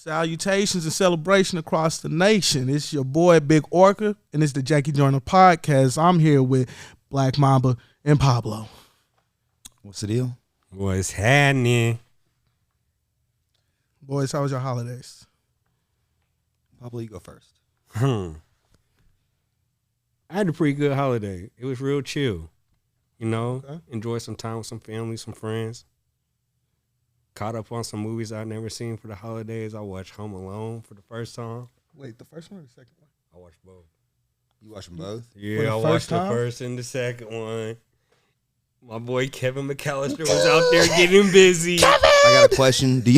Salutations and celebration across the nation. It's your boy Big Orca, and it's the Janky Journal Podcast. I'm here with Black Mamba and Pablo. What's the deal? What's happening? Boys, how was your holidays? Pablo, you go first. I had a pretty good holiday. It was real chill. You know, enjoyed some time with some family, some friends. Caught up on some movies I'd never seen for the holidays. I watched Home Alone for the first time. Wait, the first one or the second one? I watched both. You watch them both? Yeah, I watched the first and the second one. My boy Kevin McAllister was out there getting busy. I got a question. Do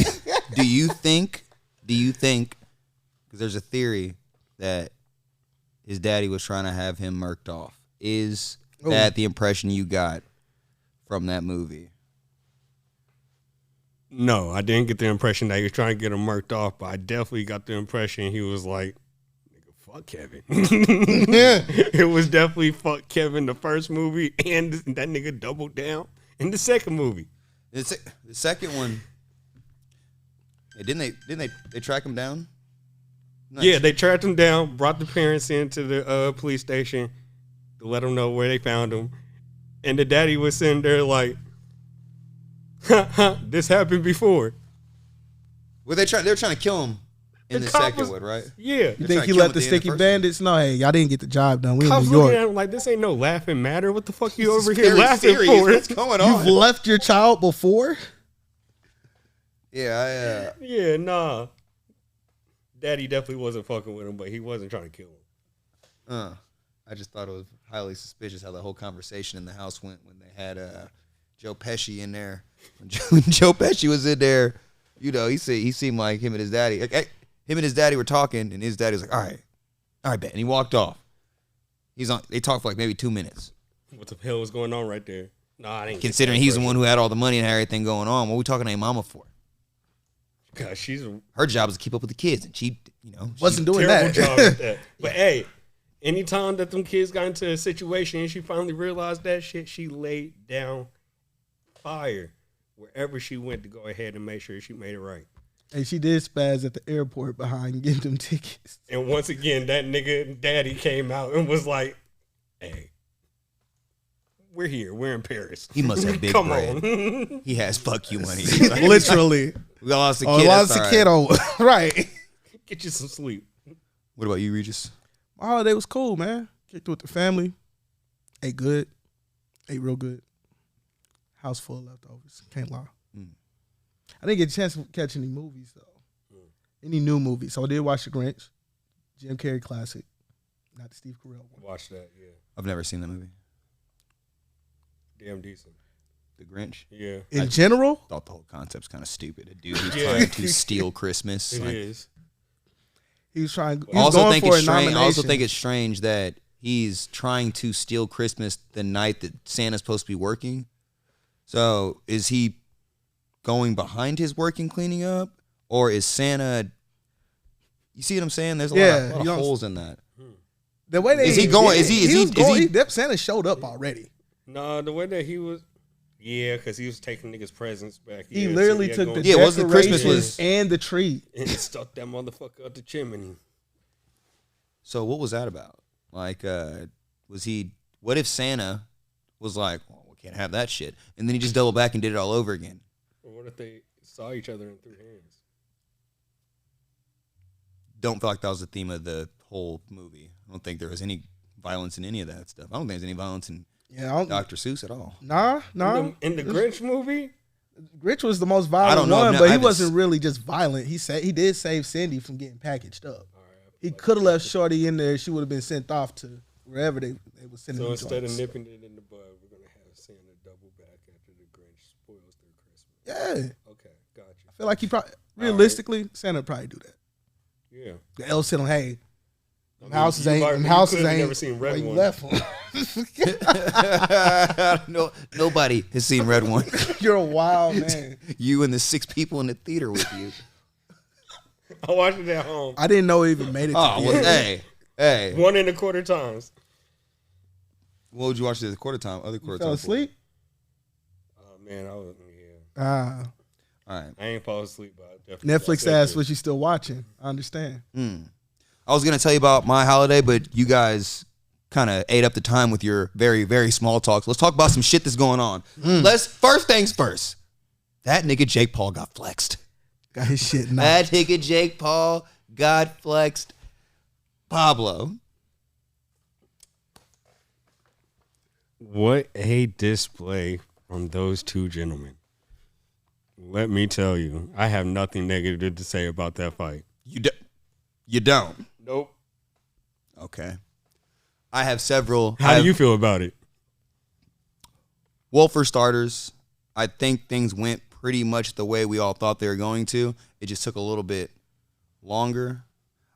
you think, because there's a theory that his daddy was trying to have him murked off. Is that the impression you got from that movie? No, I didn't get the impression that he was trying to get him murked off, but I definitely got the impression he was like, nigga, fuck Kevin. It was definitely fuck Kevin the first movie, and that nigga doubled down in the second movie. The second one, didn't they track him down? Yeah, they tracked him down, brought the parents into the police station to let them know where they found him, and the daddy was sitting there like, this happened before. Well, they're trying to kill him in the second one, right? Yeah. You think he let the sticky bandits? No, hey, y'all didn't get the job done. We in New York. Looking at him like, this ain't no laughing matter. What the fuck you over here laughing serious. for? What's going on? You've left your child before? Yeah, Yeah, nah. Daddy definitely wasn't fucking with him, but he wasn't trying to kill him. I just thought it was highly suspicious how the whole conversation in the house went when they had Joe Pesci in there. When Joe Pesci was in there, you know, he seemed like him and his daddy. Him and his daddy were talking, and his daddy was like, all right, bet. And he walked off. They talked for like maybe 2 minutes. What the hell was going on right there? Nah, I didn't. Considering he's the one who had all the money and had everything going on, what are we talking to your mama for? God, her job is to keep up with the kids, and she wasn't doing terrible that. Job at that. But hey, anytime that them kids got into a situation and she finally realized that shit, she laid down fire wherever she went to go ahead and make sure she made it right. And she did spaz at the airport behind getting them tickets. And once again, that nigga daddy came out and was like, hey, we're here. We're in Paris. He must have big Come bread. on. He has fuck you money. Literally. We lost a kid. Lost a kid over. Right. Get you some sleep. What about you, Regis? My holiday was cool, man. Kicked with the family. Ate good. Ate real good. House full of leftovers. Can't lie. I didn't get a chance to catch any movies, though. Any new movies. So I did watch The Grinch. Jim Carrey classic. Not the Steve Carell one. Watch that, yeah. I've never seen that movie. Damn decent. The Grinch? Yeah. In general? Thought the whole concept's kind of stupid. A dude who's trying to steal Christmas. It is. He was trying. He I was going for a nomination. I also think it's strange that he's trying to steal Christmas the night that Santa's supposed to be working. So is he going behind his work and cleaning up, or is Santa? You see what I'm saying? There's a lot of holes in that. The way they is he going? Is he? Santa showed up already. No, the way that he was. Yeah, because he was taking niggas' presents back. He literally took the decorations Christmas was and the tree and stuck that motherfucker up the chimney. So what was that about? Like, was he? What if Santa was like, well, we can't have that shit, and then he just doubled back and did it all over again? Or what if they saw each other and threw hands? Don't feel like that was the theme of the whole movie. I don't think there was any violence in any of that stuff. I don't think there's any violence in Dr. Seuss at all. Nah. In the Grinch movie? Grinch was the most violent one, but he wasn't really just violent. He did save Cindy from getting packaged up. He could have left Shorty in there. She would have been sent off to wherever they were sending her. So instead of nipping it in the bud, we're going to have Santa double back after the Grinch spoils their Christmas. Yeah. Okay, got you. I feel like he probably, realistically, Santa would probably do that. Yeah. The elves tell him, hey, houses ain't. Never seen Red One. Left one. No, nobody has seen Red One. You're a wild man. You and the 6 people in the theater with you. I watched it at home. I didn't know it even made it. Hey. 1.25 times. What would you watch the quarter time? Other quarter time. Fell asleep. Oh man, I was All right. I ain't fall asleep, but I definitely Netflix asked what you still watching. I understand. I was gonna tell you about my holiday, but you guys kind of ate up the time with your very, very small talks. Let's talk about some shit that's going on. First things first. That nigga Jake Paul got flexed. Got his shit knocked. That nigga Jake Paul got flexed. Pablo. What a display from those two gentlemen. Let me tell you, I have nothing negative to say about that fight. You don't? Nope. Okay. I have several. How do you feel about it? Well, for starters, I think things went pretty much the way we all thought they were going to. It just took a little bit longer.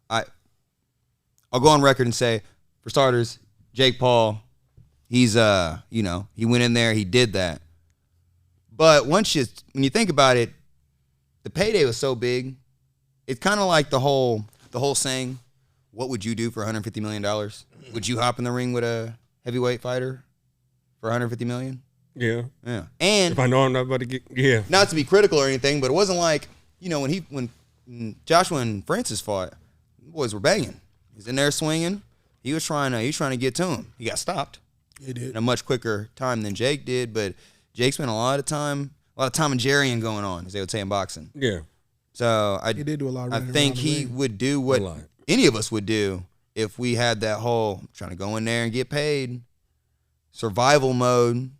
I'll go on record and say, for starters, Jake Paul, he's he went in there, he did that. But when you think about it, the payday was so big. It's kind of like the whole saying, what would you do for $150 million? Would you hop in the ring with a heavyweight fighter for $150 million? Yeah. Yeah. And if I know I'm not about to get, not to be critical or anything, but it wasn't like, when Joshua and Francis fought, the boys were banging. He's in there swinging. He was trying to get to him. He got stopped. He did. In a much quicker time than Jake did, but Jake spent a lot of time and Jerrying going on, as they would say in boxing. Yeah. So he did do a lot of I think he would do what any of us would do if we had that whole trying to go in there and get paid survival mode.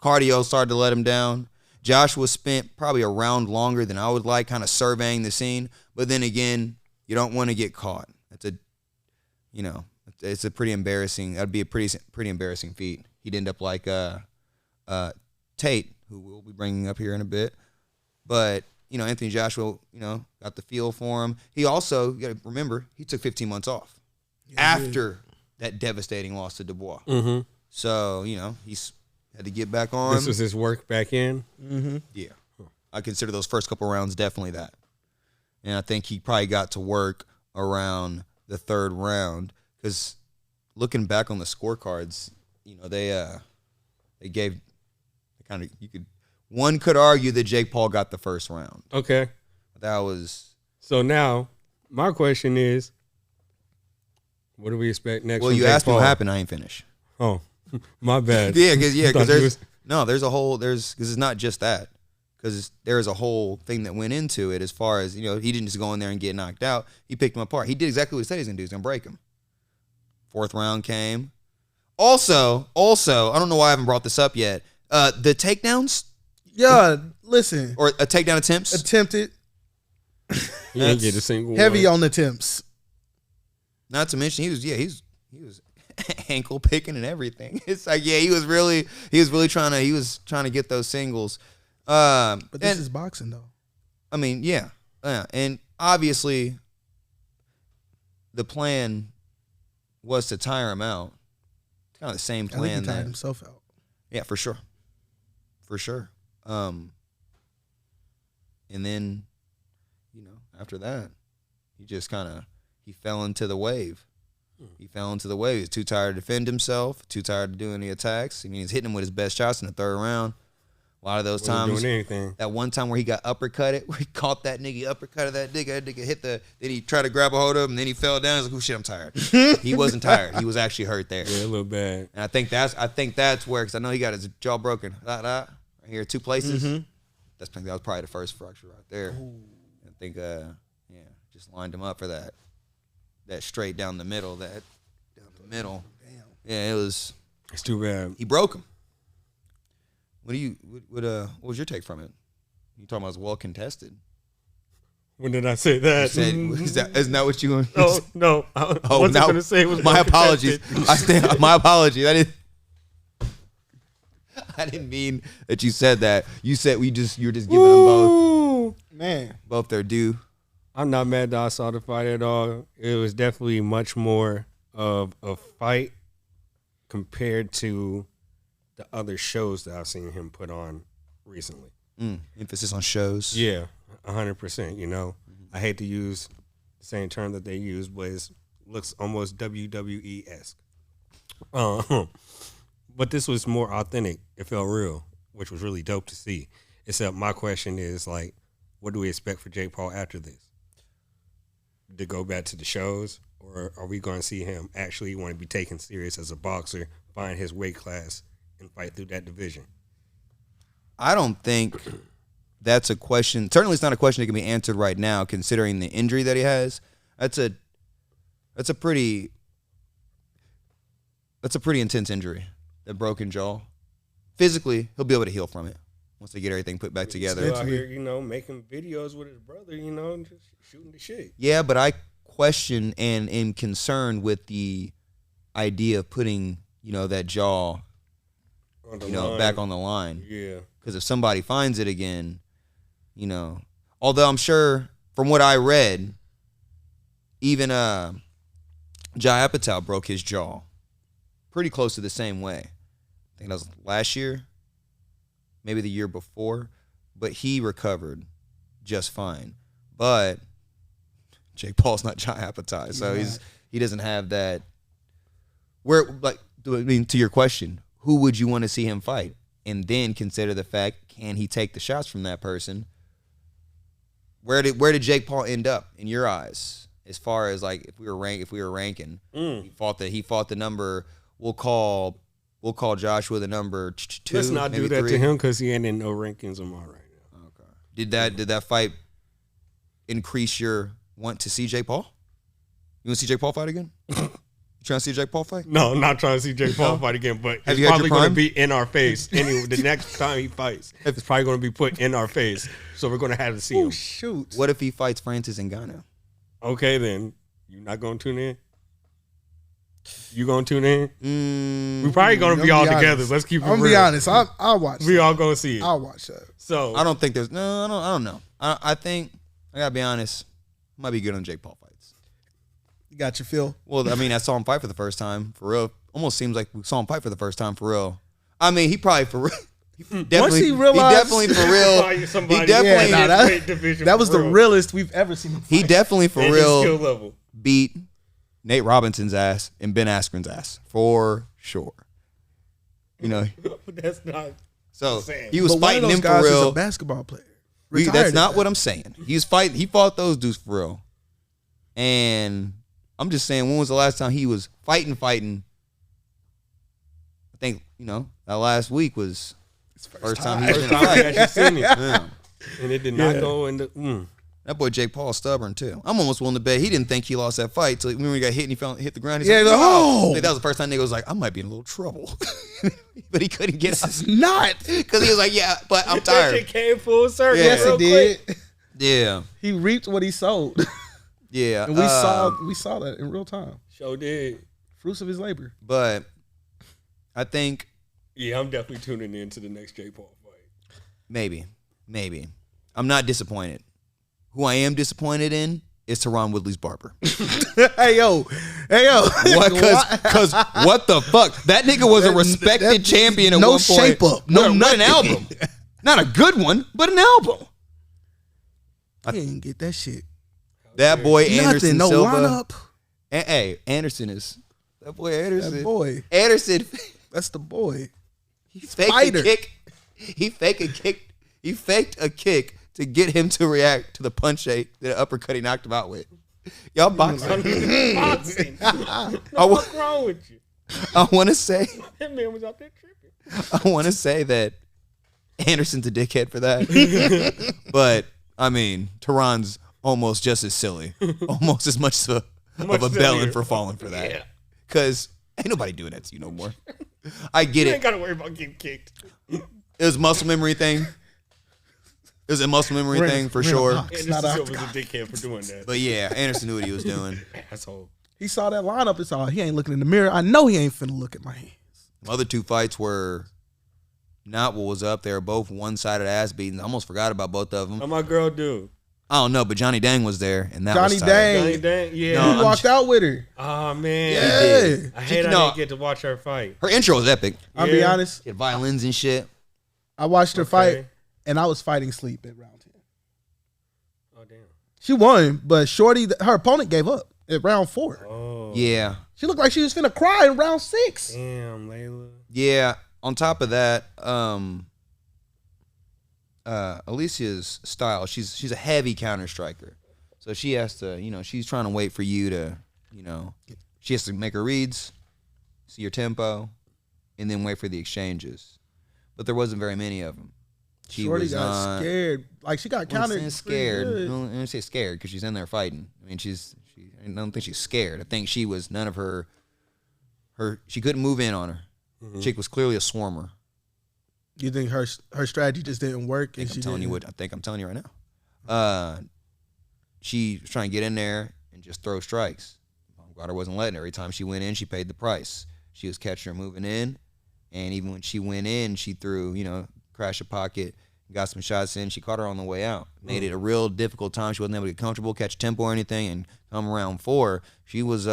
Cardio started to let him down. Joshua spent probably a round longer than I would like, kind of surveying the scene. But then again, you don't want to get caught. It's a pretty embarrassing. That'd be a pretty embarrassing feat. He'd end up like Tate, who we'll be bringing up here in a bit. But Anthony Joshua, got the feel for him. He also, you got to remember, he took 15 months off after that devastating loss to Dubois. Mm-hmm. So he's had to get back on. This was his work back in? Mm-hmm. Yeah. I consider those first couple rounds definitely that. And I think he probably got to work around the third round because looking back on the scorecards, one could argue that Jake Paul got the first round. Okay. That was. So now my question is, what do we expect next? Well, you asked me what happened. I ain't finished. Oh, my bad. Because because it's not just that. Because there's a whole thing that went into it as far as, he didn't just go in there and get knocked out. He picked him apart. He did exactly what he said he was going to do. He was going to break him. Fourth round came. Also, I don't know why I haven't brought this up yet. The takedowns? Yeah, listen. Or takedown attempts? Attempted. He didn't get a single heavy one. on attempts. Not to mention he was ankle picking and everything. It's like, he was trying to get those singles. But this is boxing though. I mean, yeah. And obviously the plan was to tire him out. It's kind of the same plan. I think he tired himself out. Yeah, for sure. For sure. And then, after that, he fell into the wave. He fell into the wave. He was too tired to defend himself, too tired to do any attacks. I mean, he's hitting him with his best shots in the third round. A lot of those times. Doing anything. That one time where he got uppercutted, where he caught that nigga, uppercutted that nigga, then he tried to grab a hold of him, and then he fell down. He's like, oh shit, I'm tired. He wasn't tired. He was actually hurt there. Yeah, a little bad. And I think that's where, because I know he got his jaw broken. Right here, 2 places. Mm-hmm. That was probably the first fracture right there. Ooh. I think, just lined him up for that straight down the middle. Damn. Yeah, it's too bad. He broke him. What was your take from it? You talking about it was well contested? When did I say that? Isn't that what you want? Oh no! I wasn't going to say it was. My apologies. My apologies. I didn't mean that you said that. You said you're just giving them both. Man, both their due. I'm not mad that I saw the fight at all. It was definitely much more of a fight compared to the other shows that I've seen him put on recently. Emphasis on shows. Yeah, 100%. I hate to use the same term that they use, but it looks almost WWE-esque. But this was more authentic. It felt real, which was really dope to see. Except my question is like, what do we expect for Jake Paul after this? To go back to the shows, or are we going to see him actually want to be taken serious as a boxer, find his weight class, and fight through that division? I don't think that's a question. Certainly, it's not a question that can be answered right now, considering the injury that he has. That's a pretty intense injury, that broken jaw. Physically, he'll be able to heal from it once they get everything put back together. Still out here, making videos with his brother, and just shooting the shit. Yeah, but I question and am concerned with the idea of putting, that jaw, back on the line. Yeah. Because if somebody finds it again, although I'm sure from what I read, even Jai Apatow broke his jaw pretty close to the same way. I think that was last year, maybe the year before, but he recovered just fine. But Jake Paul's not Jai Apatow, so he doesn't have that. To your question, who would you want to see him fight? And then consider the fact, can he take the shots from that person? Where did Jake Paul end up in your eyes? As far as like if we were ranking, he fought the number. We'll call Joshua the number 2. Let's not do that 3. to him because he ain't in no rankings of mine right now. Okay. Did that fight increase your want to see Jake Paul? You want to see Jake Paul fight again? You trying to see Jake Paul fight? No, I'm not trying to see Jake Paul fight again, but Have it's you had probably your going to prime? be in our face. Anyway, the next time he fights, it's probably going to be put in our face. So we're going to have to see him. Shoot. What if he fights Francis Ngannou? Okay, then. You not going to tune in? You going to tune in? We're probably going to be all together. Let's keep it real. I'm going to be honest. I'll watch We that. all going to see it. I'll watch that. So I don't think there's no. I don't know. I think I gotta be honest. I might be good on Jake Paul fights. You got your feel? Well, I mean, I saw him fight for the first time for real. Almost seems like we saw him fight for the first time for real. I mean, he probably for real. Once he realized, he definitely for real. Somebody He definitely that was the realest we've ever seen him fight. he definitely for at his real skill level. beat Nate Robinson's ass and Ben Askren's ass for sure. That's not. So Saying. he was But one of fighting those him for guys is real. a basketball player. That's Retired not at what that. I'm saying. He fought those dudes for real. And I'm just saying, when was the last time he was fighting? I think, that last week was first time he was in a I fight. actually seen it. Yeah. And it did not go into. That boy Jake Paul's stubborn too. I'm almost willing to bet he didn't think he lost that fight till when he got hit and he hit the ground. He's Yeah, like, like, "Oh!" oh. I think that was the first time nigga was like, I might be in a little trouble. But he couldn't get out. It's not. Because he was like, yeah, but I'm That tired. shit came full circle. Yeah. Yes, real it did. quick. Yeah. He reaped what he sowed. Yeah. And we saw that in real time. Sure did. Fruits of his labor. But I think Yeah, I'm definitely tuning in to the next Jake Paul fight. maybe. I'm not disappointed. Who I am disappointed in is Teron Woodley's barber. Hey yo. What? Because what the fuck? That nigga was a respected champion at no one point. shape up. No What an nothing. album. Not a good one, but an album. I didn't get that shit. That boy Nothing. Anderson No Silva. lineup. Hey, Anderson is that boy Anderson. That boy. Anderson. That's the boy. He faked Spider. a kick. He faked a kick to get him to react to the punch the uppercut he knocked him out with. Y'all boxing. Boxing. What's wrong with you? I want to say. That man was out there tripping. I want to say that Anderson's a dickhead for that. But, I mean, Teron's almost just as silly. Almost as much of a sillier. bellend for falling for that. Yeah. Because ain't nobody doing that to you no more. I get You ain't it. got to worry about getting kicked. It was a muscle memory thing. It was a muscle memory thing for sure. It's Anderson not Silva's a octagon. dickhead for doing that. But yeah, Anderson knew what he was doing. Asshole. He saw that lineup. It's all he ain't looking in the mirror. I know he ain't finna look at my hands. The other two fights were not what was up. They were both one-sided ass beatings. I almost forgot about both of them. How my girl do? I don't know, but Johnny Dang was there, and that Johnny was tight. Dang. Johnny Dang? Yeah. No, He walked out with her. Oh, man. Yeah. I hate I No. didn't get to watch her fight. Her intro was epic. I'll be Yeah. honest. She had violins and shit. I watched her Okay. fight, and I was fighting sleep at round 10. Oh, damn. She won, but Shorty, her opponent gave up at round 4. Oh. Yeah. She looked like she was finna cry in round 6. Damn, Layla. Yeah. On top of that, Alicia's style, she's a heavy counter striker. So she has to, she's trying to wait for you to, she has to make her reads, see your tempo, and then wait for the exchanges. But there wasn't very many of them. Shorty got scared. Like, she got countered. Scared. I don't say scared because she's in there fighting. I mean, I don't think she's scared. I think she was none of her she couldn't move in on her. Mm-hmm. Chick was clearly a swarmer. You think her strategy just didn't work? I think I'm telling you right now. She was trying to get in there and just throw strikes. Baumgartner wasn't letting her. Every time she went in, she paid the price. She was catching her moving in, and even when she went in, she threw, crash a pocket, got some shots in. She caught her on the way out. Made it a real difficult time. She wasn't able to get comfortable, catch tempo or anything, and come around 4. She was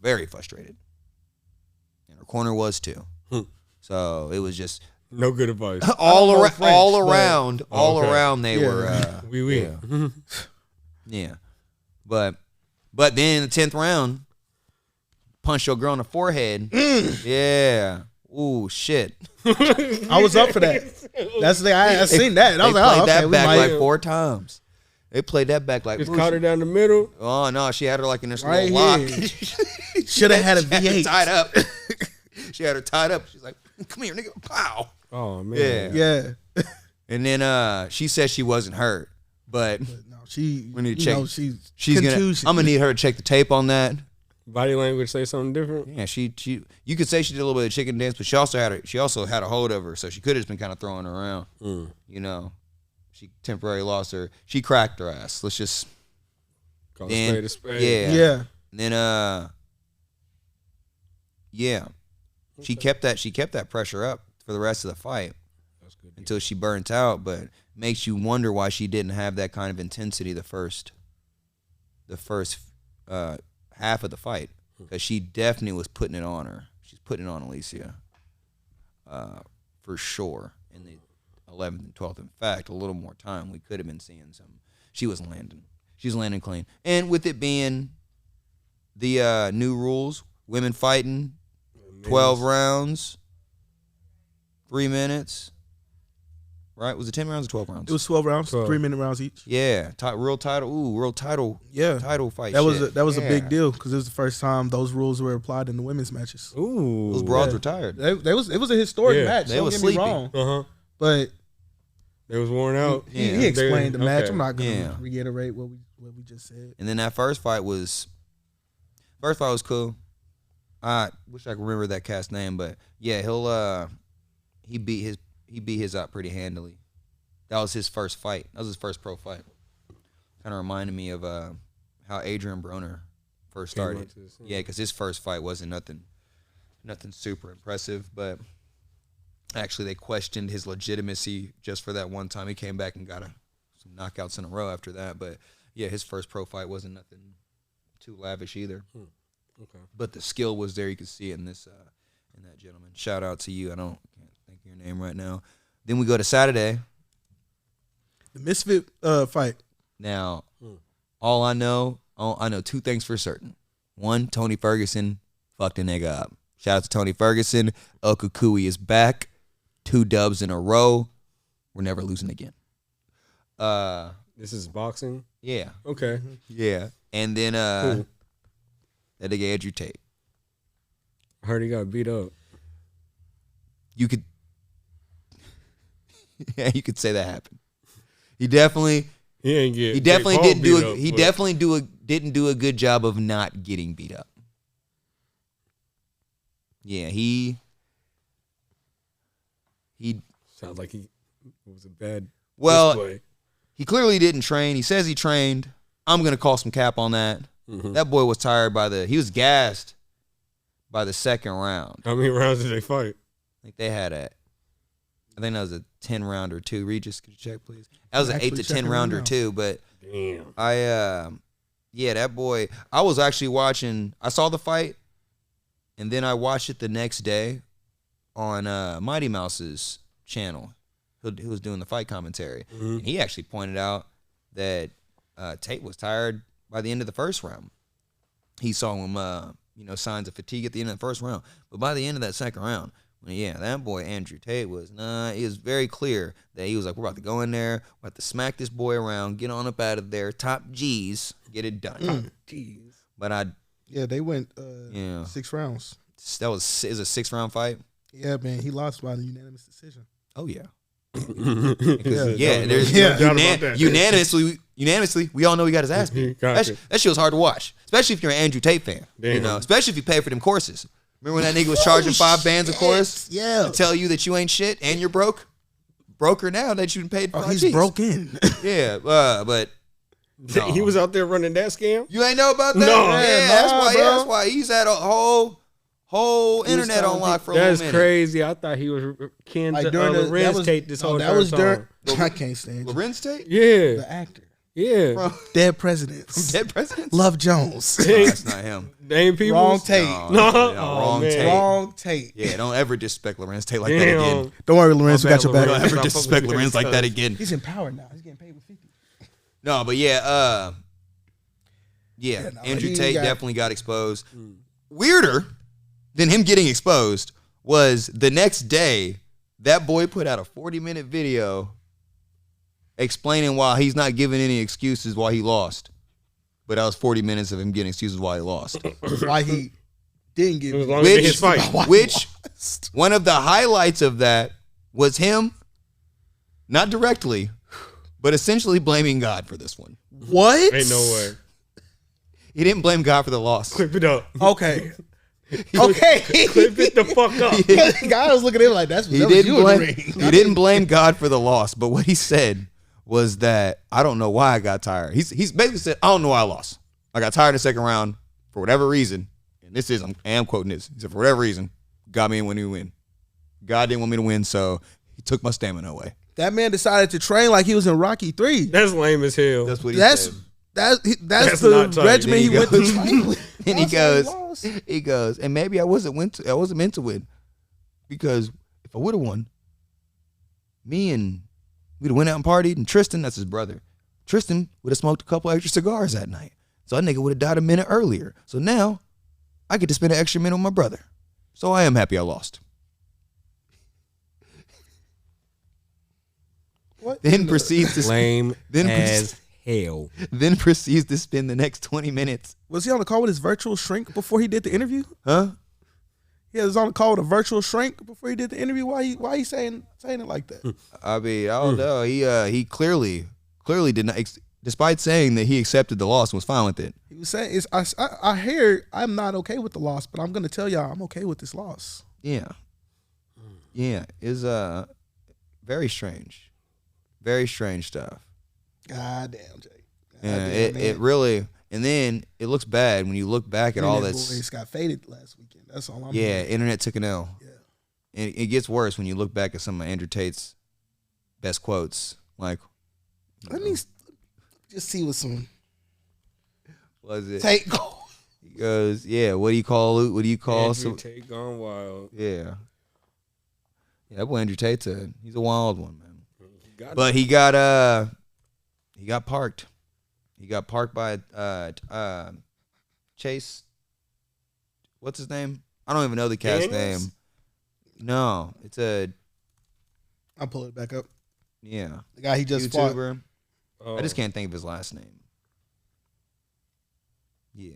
very frustrated, and her corner was too. So it was just no good advice. all around. They were. Oui. Yeah, but then in the 10th round, punched your girl in the forehead. Yeah. Ooh, shit. I was up for that. That's the thing. I seen that. I was like, oh, okay. That back like 4 times. They played that back like. Just caught her down the middle. Oh no, she had her like in this right little lock. Should have had a V8 tied up. She had her tied up. She's like, "Come here, nigga!" Pow. Oh man. Yeah. And then she said she wasn't hurt, but no, she. We need to check. She's I'm gonna need her to check the tape on that. Body language say something different. Yeah, you could say she did a little bit of chicken dance, but she also had a hold of her, so she could have just been kind of throwing her around. She temporarily lost her. She cracked her ass. Let's just call a spade. Yeah. And then she kept that pressure up for the rest of the fight. That's good. Until she burnt out, but makes you wonder why she didn't have that kind of intensity the first half of the fight, because she definitely was putting it on her. She's putting it on Alicia, for sure. In the 11th and 12th, in fact, a little more time, we could have been seeing some. She was landing. She's landing clean, and with it being the new rules, women fighting, 12 rounds, 3 minutes. Right? Was it 10 rounds or 12 rounds? It was 12 rounds, 3-minute rounds each. Yeah, world title. Yeah, title fight. That was a big deal because it was the first time those rules were applied in the women's matches. Ooh, those broads were tired. It was a historic match. They was sleepy. But they was worn out. He explained the match. I'm not gonna reiterate what we just said. And then that first fight was cool. I wish I could remember that cat's name, but yeah, he beat his up pretty handily. That was his first fight. That was his first pro fight. Kind of reminded me of how Adrian Broner first started. Yeah, because his first fight wasn't nothing super impressive, but actually they questioned his legitimacy just for that one time. He came back and got some knockouts in a row after that. But yeah, his first pro fight wasn't nothing too lavish either. Okay. But the skill was there. You could see it in that gentleman. Shout out to you. Can't think of your name right now. Then we go to Saturday. The Misfit fight. Now, I know 2 things for certain. One, Tony Ferguson fucked a nigga up. Shout out to Tony Ferguson. El Kukui is back. 2 dubs in a row. We're never losing again. This is boxing? Yeah. Okay. Yeah. And then cool. That nigga Andrew Tate. I heard he got beat up. You could say that happened. He definitely didn't do a good job of not getting beat up. Yeah, he sounds like he was a bad display. He clearly didn't train. He says he trained. I'm gonna call some cap on that. Mm-hmm. That boy was tired he was gassed by the second round. How many rounds did they fight? I think that was a 10-round or 2. Regis, could you check, please? That was an 8 to 10 round or 2. But damn, that boy. I was actually watching. I saw the fight, and then I watched it the next day on Mighty Mouse's channel. Who was doing the fight commentary? Mm-hmm. And he actually pointed out that Tate was tired by the end of the first round. He saw him, signs of fatigue at the end of the first round. But by the end of that second round, Yeah, that boy Andrew Tate was not. He was very clear that he was like, we're about to go in there, we're about to smack this boy around, get on up out of there, top G's, get it done. Jeez. But they went 6 rounds. That was is a 6-round fight. Yeah, man, he lost by a unanimous decision. Oh yeah. Yeah, There's no doubt about that. unanimously, we all know he got his ass beat. Gotcha. That shit was hard to watch, especially if you're an Andrew Tate fan. Damn. You know, especially if you pay for them courses. Remember when that nigga was charging 5 bands a course? Yeah. To tell you that you ain't shit and you're broke? Broker now that you been paid 5 He's Gs. broken. Yeah, but no. He was out there running that scam? You ain't know about that? No. Yeah, that's why he's had a whole internet on lock for a little That's minute. crazy. I thought he was kin Like to during Lorenz Tate this whole that time. was during. I can't stand you. Lorenz Tate? Yeah. The actor. Yeah. From Dead presidents. Dead Presidents? Love Jones. No, that's not him. Name people. Wrong Tate. No. Wrong man. Tate. Wrong Tate. Yeah, don't ever disrespect Lorenz Tate like that Damn. again. Don't worry, Lorenz. We My got your bad, Don't back. ever Lorenz. disrespect Lorenz like that again. He's in power now. He's getting paid with 50. No, but yeah, no, Andrew he Tate got- definitely got exposed. Weirder than him getting exposed was the next day, that boy put out a 40-minute video explaining why he's not giving any excuses why he lost. But that was 40 minutes of him getting excuses why he lost. Why he didn't give As me. long as it's his fight. Which one of the highlights of that was him, not directly, but essentially blaming God for this one. What? Ain't no way. He didn't blame God for the loss. Clip it up. Okay. Okay. Clip it the fuck up. The guy was looking at him like that's He that was didn't you in the blame. ring. He didn't blame God for the loss, but what he said was that I don't know why I got tired. He's basically said I don't know why I lost. I got tired in the second round for whatever reason, and this is I am quoting this. He said for whatever reason, God didn't want me to win. God didn't want me to win, so he took my stamina away. That man decided to train like he was in Rocky 3. That's lame as hell. That's what he That's said. that's not the tight. regimen Then he he went to goes- train with. And he That's why goes, lost. he goes, and maybe I wasn't meant to win, because if I would have won, we'd have went out and partied, and Tristan, that's his brother, Tristan would have smoked a couple extra cigars that night. So that nigga would have died a minute earlier. So now I get to spend an extra minute with my brother. So I am happy I lost. What? Then proceeds to Lame Then as hell. then proceeds to spend the next 20 minutes. Was he on the call with his virtual shrink before he did the interview? Huh? He was on the call with a virtual shrink before he did the interview. Why he saying it like that? I mean, I don't know. He clearly did not, despite saying that he accepted the loss and was fine with it. He was saying, I hear I'm not okay with the loss, but I'm going to tell y'all I'm okay with this loss. Yeah. Yeah. Is very strange. Very strange stuff. God damn, Jay. Yeah, it really, and then it looks bad when you look back at all this. Boys got faded last weekend. That's all I'm Yeah, hearing. internet took an L. Yeah. And it gets worse when you look back at some of Andrew Tate's best quotes. Like, Let me just see what some was it? take go. He goes, yeah. What do you call Andrew some? Tate gone wild. Yeah. Yeah, that boy Andrew Tate's he's a wild one, man. Got But he got parked. He got parked by Chase. What's his name? I don't even know the cat's Daniels? name. No, it's I'll pull it back up. yeah. The guy he just fought. YouTuber. Oh. I just can't think of his last name. Yeah.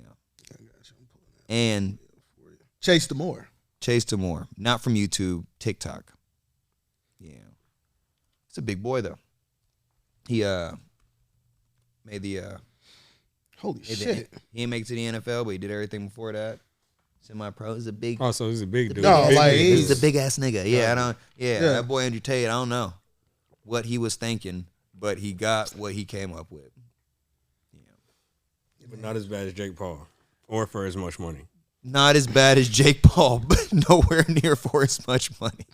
And Chase Demore. Chase Demore, not from YouTube, TikTok. Yeah. It's a big boy though. He made the Holy he shit. didn't make it to the NFL, but he did everything before that. Semi-pro. He's a big. Oh, so he's a big dude. No, Big like, dude. he's- He's a big ass nigga. Yeah, I don't. Yeah, Yeah. that boy Andrew Tate. I don't know what he was thinking, but he got what he came up with. But not as bad as Jake Paul. Or for as much money. Not as bad as Jake Paul, but nowhere near for as much money.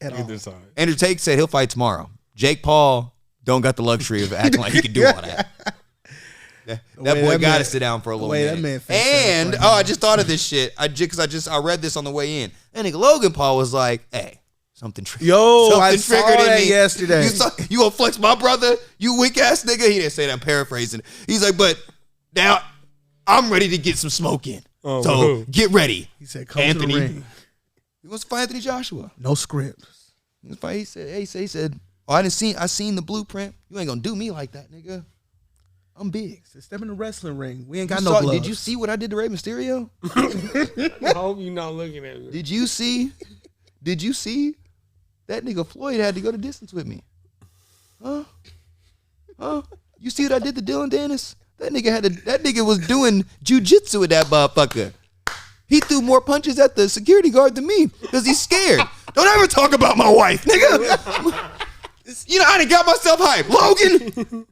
At all. Either side. Andrew Tate said he'll fight tomorrow. Jake Paul don't got the luxury of acting like he can do all that. That way boy that got man- to sit down for a little way that minute. man face And sounds like I just thought of this shit. I read this on the way in. And nigga Logan Paul was like, "Hey, something triggered. Yo, something I saw that yesterday. You gonna flex my brother? You weak ass nigga." He didn't say that. I'm paraphrasing. He's like, "But now I'm ready to get some smoke in. Oh, so who? get ready." He said, come Anthony. to the ring. He wants to fight Anthony Joshua. No script. He said, oh, I seen the blueprint. You ain't gonna do me like that, nigga. I'm big. Step in the wrestling ring. We ain't got no gloves. Did you see what I did to Rey Mysterio? I hope you're not looking at me. Did you see? That nigga Floyd had to go the distance with me. Huh? You see what I did to Dylan Dennis? That nigga was doing jujitsu with that motherfucker. He threw more punches at the security guard than me because he's scared. Don't ever talk about my wife, nigga. You know, I done got myself hyped. Logan,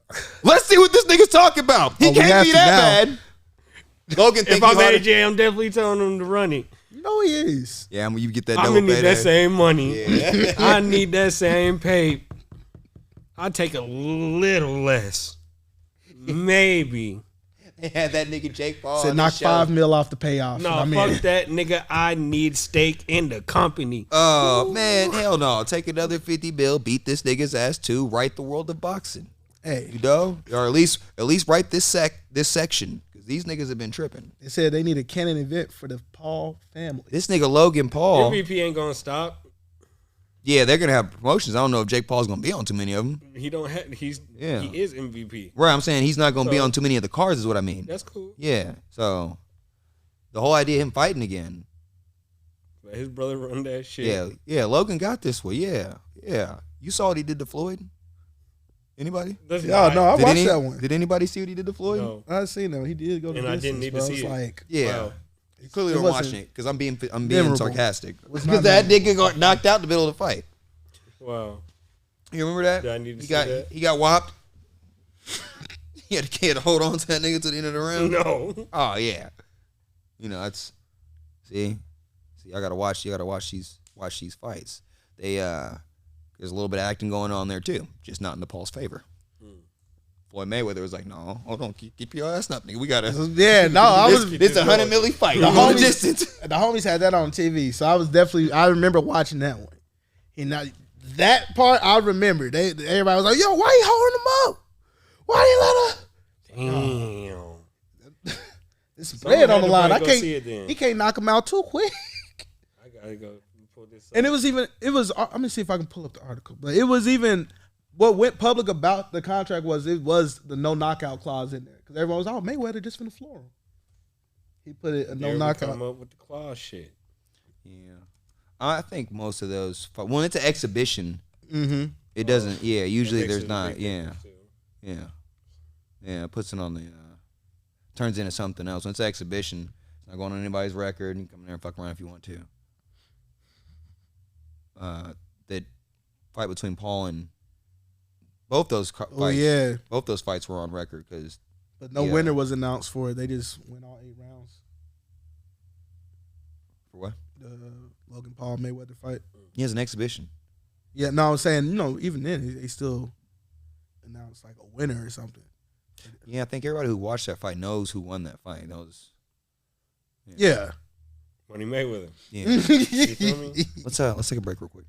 let's see what this nigga's talking about. He can't be that bad. Logan, if I'm AJ, I'm definitely telling him to run it. No, he is. Yeah, I'm gonna you get that. I'm gonna need that same money. Yeah. I need that same pay. I'll take a little less, maybe. They had that nigga Jake Paul. Said knock $5 million off the payoff. No, fuck that, nigga. I need stake in the company. Oh man, hell no! Take another 50 bill, beat this nigga's ass too. Right the world of boxing. Hey, you know, or at least write this section because these niggas have been tripping. They said they need a canon event for the Paul family. This nigga Logan Paul. MVP ain't gonna stop. Yeah, they're gonna have promotions. I don't know if Jake Paul's gonna be on too many of them. He don't have. He is MVP. Right, I'm saying he's not gonna be on too many of the cards. Is what I mean. That's cool. Yeah. So the whole idea of him fighting again. But his brother run that shit. Yeah. Logan got this one. Yeah. You saw what he did to Floyd. Anybody? Yeah, no, I watched that one. Did anybody see what he did to Floyd? No. I seen that. He did go to and I didn't need to see it. Like, yeah. Wow. You clearly don't watching it because I'm being memorable. sarcastic. Because that nigga got knocked out in the middle of the fight. Wow. You remember that? Yeah, I need to see that. He got whopped. He had to hold on to that nigga to the end of the round. No. Oh yeah. You know that's see. I gotta watch. You gotta watch these fights. They there's a little bit of acting going on there too, just not in the Paul's favor. Floyd Mayweather was like, no, hold on, keep your ass up, nigga. We gotta. Yeah, no, This a 100 milli fight. The homies had that on TV, so I remember watching that one. And that part I remember. Everybody was like, yo, why you holding him up? Why you let her? Damn. It's bread on the line. He can't knock him out too quick. I gotta go pull this up. And it was let me see if I can pull up the article. But it was even what went public about the contract was the no knockout clause in there. Because everyone was, oh, Mayweather just finna floor him. He put it a no knockout. Come up with the clause shit. Yeah. I think most of those, when it's an exhibition, it doesn't. Yeah, usually there's not. Yeah. It puts it on the turns into something else. When it's an exhibition, it's not going on anybody's record. You can come in there and fuck around if you want to. That fight between Paul and both those fights. Oh yeah, both those fights were on record but no winner was announced for it. They just went all 8 rounds. For what? The Logan Paul Mayweather fight. He has an exhibition. Yeah, no, I'm saying, even then, they still announced like a winner or something. Yeah, I think everybody who watched that fight knows who won that fight. Yeah. Money Mayweather. Yeah. You feel me? Let's take a break real quick.